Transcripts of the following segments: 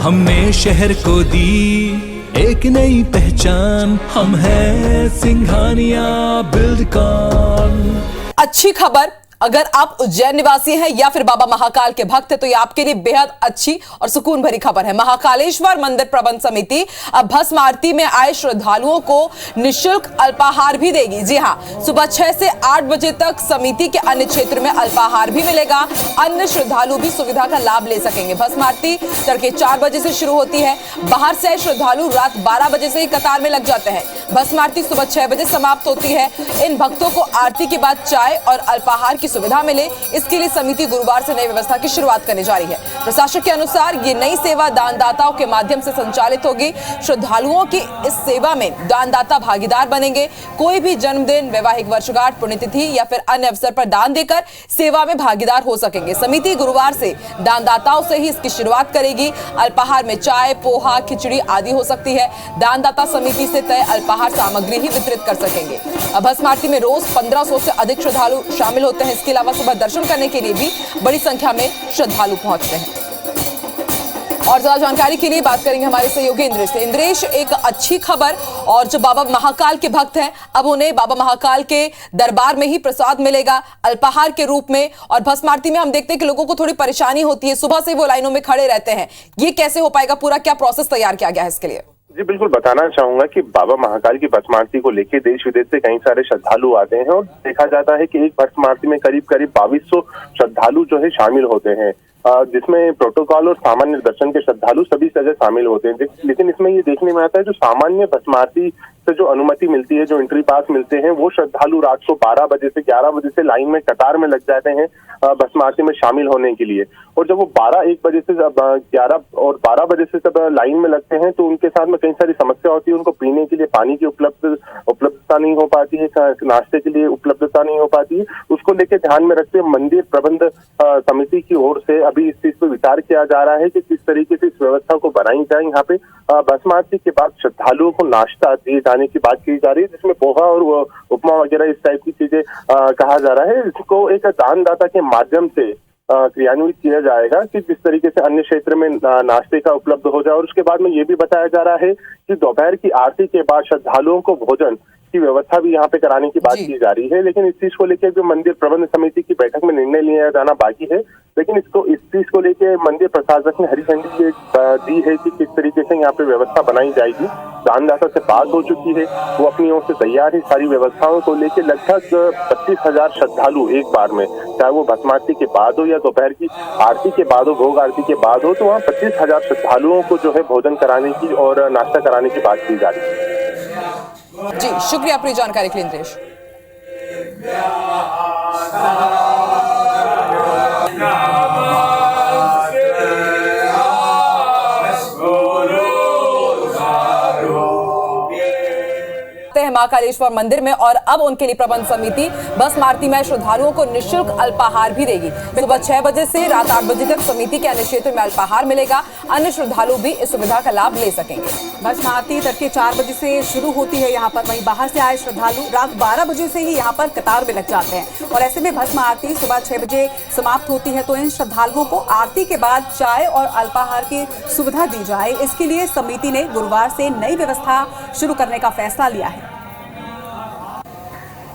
हमने शहर को दी एक नई पहचान, हम हैं सिंघानिया बिल्डकॉन। अच्छी खबर, अगर आप उज्जैन निवासी हैं या फिर बाबा महाकाल के भक्त हैं तो ये आपके लिए बेहद अच्छी और सुकून भरी खबर है। महाकालेश्वर मंदिर प्रबंध समिति अब भस्म आरती में आए श्रद्धालुओं को निःशुल्क अल्पाहार भी देगी। जी हां, सुबह 6 से 8 बजे तक समिति के अन्य क्षेत्र में अल्पाहार भी मिलेगा। अन्य श्रद्धालु भी सुविधा का लाभ ले सकेंगे। भस्म आरती तड़के 4 बजे से शुरू होती है। बाहर से आए श्रद्धालु रात 12 बजे से ही कतार में लग जाते हैं। भस्म आरती सुबह 6 बजे समाप्त होती है। इन भक्तों को आरती के बाद चाय और अल्पाहार की सुविधा मिले, इसके लिए समिति गुरुवार से नई व्यवस्था की शुरुआत करने जा रही है। प्रशासक के अनुसार ये नई सेवा दानदाताओं के माध्यम से संचालित होगी। श्रद्धालुओं की इस सेवा में दानदाता भागीदार बनेंगे। कोई भी जन्मदिन, वैवाहिक वर्षगांठ, पुण्यतिथि या फिर अन्य अवसर पर दान देकर सेवा में भागीदार हो सकेंगे। समिति गुरुवार से दानदाताओं से ही इसकी शुरुआत करेगी। अल्पाहार में चाय, पोहा, खिचड़ी आदि हो सकती है। दानदाता समिति से तय अल्पाहार सामग्री ही वितरित कर सकेंगे। भस्म आरती में रोज 1500 से अधिक श्रद्धालु शामिल होते हैं। इसके अलावा सुबह दर्शन करने के लिए भी बड़ी संख्या में श्रद्धालु पहुंचते हैं। और ज्यादा जानकारी के लिए बात करेंगे हमारे सहयोगी इंद्रेश से। इंद्रेश, एक अच्छी खबर, और जो बाबा महाकाल के भक्त हैं अब उन्हें बाबा महाकाल के दरबार में ही प्रसाद मिलेगा अल्पाहार के रूप में। और भस्म आरती में हम देखते हैं कि लोगों को थोड़ी परेशानी होती है, सुबह से वो लाइनों में खड़े रहते हैं। ये कैसे हो पाएगा? पूरा क्या प्रोसेस तैयार किया गया है इसके लिए? जी बिल्कुल, बताना चाहूंगा कि बाबा महाकाल की भस्म आरती को लेकर देश विदेश से कई सारे श्रद्धालु आते हैं और देखा जाता है कि एक भस्म आरती में करीब 2200 श्रद्धालु जो है शामिल होते हैं, जिसमें प्रोटोकॉल और सामान्य दर्शन के श्रद्धालु सभी जगह शामिल होते हैं। लेकिन इसमें ये देखने में आता है जो सामान्य भस्म आरती से जो अनुमति मिलती है, जो एंट्री पास मिलते हैं, वो श्रद्धालु रात को 12 बजे से 11 बजे से लाइन में कतार में लग जाते हैं भस्म आरती में शामिल होने के लिए। और जब वो 12-1 बजे से 11 और 12 बजे से जब लाइन में लगते हैं तो उनके साथ में कई सारी समस्या होती है। उनको पीने के लिए पानी की उपलब्धता नहीं हो पाती है, नाश्ते के लिए उपलब्धता नहीं हो पाती है। उसको लेकर ध्यान में रखते हुए मंदिर प्रबंध समिति की ओर से अभी इस चीज पर विचार किया जा रहा है कि किस तरीके से इस व्यवस्था को बनाई जाए। यहाँ पे भस्म आरती के बाद श्रद्धालुओं को नाश्ता दिए जाने की बात की जा रही है, जिसमें पोहा और उपमा वगैरह इस टाइप की चीजें कहा जा रहा है। इसको एक दानदाता के माध्यम से क्रियान्वित किया जाएगा कि जिस तरीके से अन्य क्षेत्र में नाश्ते का उपलब्ध हो जाए। और उसके बाद में ये भी बताया जा रहा है कि दोपहर की आरती के बाद श्रद्धालुओं को भोजन की व्यवस्था भी यहाँ पे कराने की बात की जा रही है। लेकिन इस चीज को लेकर जो मंदिर प्रबंध समिति की बैठक में निर्णय लिया जाना बाकी है। लेकिन इस चीज को लेकर मंदिर प्रशासक ने हरी झंडी दी है कि किस तरीके से यहाँ पे व्यवस्था बनाई जाएगी। दानदाता से बात हो चुकी है, वो अपनी ओर से तैयार है सारी व्यवस्थाओं को लेकर। लगभग 25,000 श्रद्धालु एक बार में, चाहे वो भस्म आरती के बाद हो या दोपहर की आरती के बाद हो, भोग आरती के बाद हो, तो वहाँ 25,000 श्रद्धालुओं को जो है भोजन कराने की और नाश्ता कराने की बात की जा रही है। जी शुक्रिया पूरी जानकारी के लिए इंद्रेश। महाकालेश्वर मंदिर में, और अब उनके लिए प्रबंध समिति भस्म आरती में श्रद्धालुओं को निःशुल्क अल्पाहार भी देगी। सुबह 6 बजे से रात 8 बजे तक समिति के अन्य क्षेत्र में अल्पाहार मिलेगा। अन्य श्रद्धालु भी इस सुविधा का लाभ ले सकेंगे। भस्म आरती तड़के 4 बजे से शुरू होती है यहाँ पर। वहीं बाहर से आए श्रद्धालु रात 12 बजे से ही यहाँ पर कतार में लग जाते हैं। और ऐसे में भस्म आरती सुबह 6 बजे समाप्त होती है, तो इन श्रद्धालुओं को आरती के बाद चाय और अल्पाहार की सुविधा दी जाए, इसके लिए समिति ने गुरुवार से नई व्यवस्था शुरू करने का फैसला लिया है।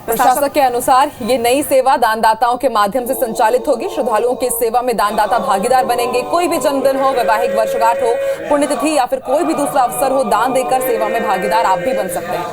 प्रशासक के अनुसार ये नई सेवा दानदाताओं के माध्यम से संचालित होगी। श्रद्धालुओं की सेवा में दानदाता भागीदार बनेंगे। कोई भी जन्मदिन हो, वैवाहिक वर्षगांठ हो, पुण्यतिथि या फिर कोई भी दूसरा अवसर हो, दान देकर सेवा में भागीदार आप भी बन सकते हैं।